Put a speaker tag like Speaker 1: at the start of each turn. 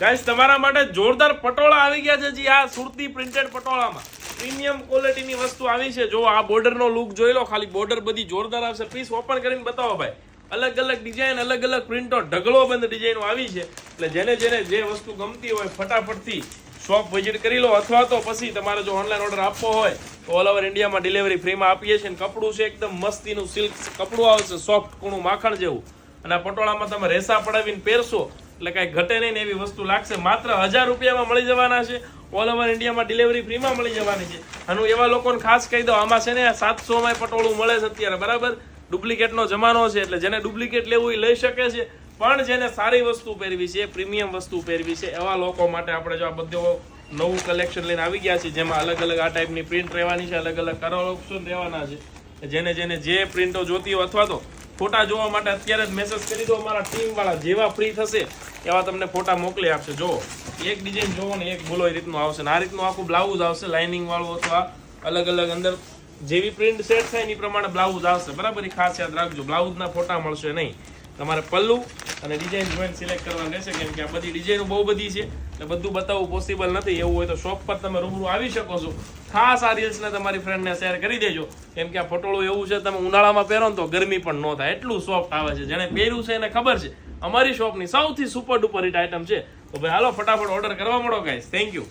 Speaker 1: guys તમારા માટે જોરદાર પટોળા આવી ગયા છે જી આ સુરતી પ્રિન્ટેડ પટોળામાં પ્રીમિયમ ક્વોલિટીની વસ્તુ આવી છે જો આ બોર્ડરનો લુક જોઈ લો ખાલી બોર્ડર બધી જોરદાર આવશે પીસ ઓપન કરીને બતાવો ભાઈ અલગ અલગ ડિઝાઇન અલગ અલગ પ્રિન્ટો ઢગલો બંધ ડિઝાઇનો આવી છે એટલે જેને જે વસ્તુ ગમતી હોય ફટાફટથી શોપ વિઝિટ કરી લો અથવા તો પછી તમારે જો ઓનલાઈન ઓર્ડર આપવો હોય તો ઓલ ઓવર ઇન્ડિયામાં ડિલિવરી ફ્રીમાં આપીએ છીએ કપડું છે એકદમ મસ્તીનું સિલ્ક કપડું આવશે સોફ્ટ કૂણું માખણ જેવું અને આ પટોળામાં તમે રેસા પડાવીને પહેરશો એટલે કાંઈ ઘટે નહીં ને એવી વસ્તુ લાગશે માત્ર 1000 રૂપિયામાં મળી જવાના છે ઓલ ઓવર ઇન્ડિયામાં ડિલિવરી ફ્રીમાં મળી જવાની છે અને એવા લોકોને ખાસ કહી દો આમાં છે ને 700 માં પટોળું મળે છે અત્યારે બરાબર ડુપ્લિકેટનો જમાનો છે એટલે જેને ડુપ્લિકેટ લેવું એ લઈ શકે છે પણ જેને સારી વસ્તુ પહેરવી છે પ્રીમિયમ વસ્તુ પહેરવી છે એવા લોકો માટે આપણે જો આ બધું નવું કલેક્શન લઈને આવી ગયા છે જેમાં અલગ અલગ આ ટાઈપની પ્રિન્ટ રહેવાની છે અલગ અલગ કલર ઓપ્શન રહેવાના છે જેને જે પ્રિન્ટો જોતી હોય અથવા તો ફોટા જોવા માટે અત્યારે જ મેસેજ કરી દો અમારા ટીમ વાળા જેવા ફ્રી થશે એવા તમને ફોટા મોકલી આપશે જો એક ડિઝાઇન જોવો ને એક બોલો એ રીતનું આવશે ને આ રીતનું આખું બ્લાઉઝ આવશે લાઇનિંગ વાળું અથવા અલગ અલગ અંદર જેવી પ્રિન્ટ સેટ થાય એની પ્રમાણે બ્લાઉઝ આવશે બરાબર એ ખાસ યાદ રાખજો બ્લાઉઝના ફોટા મળશે નહીં તમારે પલ્લુ અને ડિઝાઇન જોઈને સિલેક્ટ કરવાનું રહેશે કેમ કે આ બધી ડિઝાઇનો બહુ બધી છે એટલે બધું બતાવવું પોસિબલ નથી એવું હોય તો શોપ પર તમે રૂબરૂ આવી શકો છો ખાસ આ રીલ્સને તમારી ફ્રેન્ડને શેર કરી દેજો કેમ કે આ પટોળું એવું છે તમે ઉનાળામાં પહેરો ને તો ગરમી પણ ન થાય એટલું સોફ્ટ આવે છે જેને પહેર્યું છે એને ખબર છે અમારી શોપની સૌથી સુપર ડુપર હિટ આઈટમ છે તો ભાઈ હાલો ફટાફટ ઓર્ડર કરવા મળો ગાઈસ થેન્ક યુ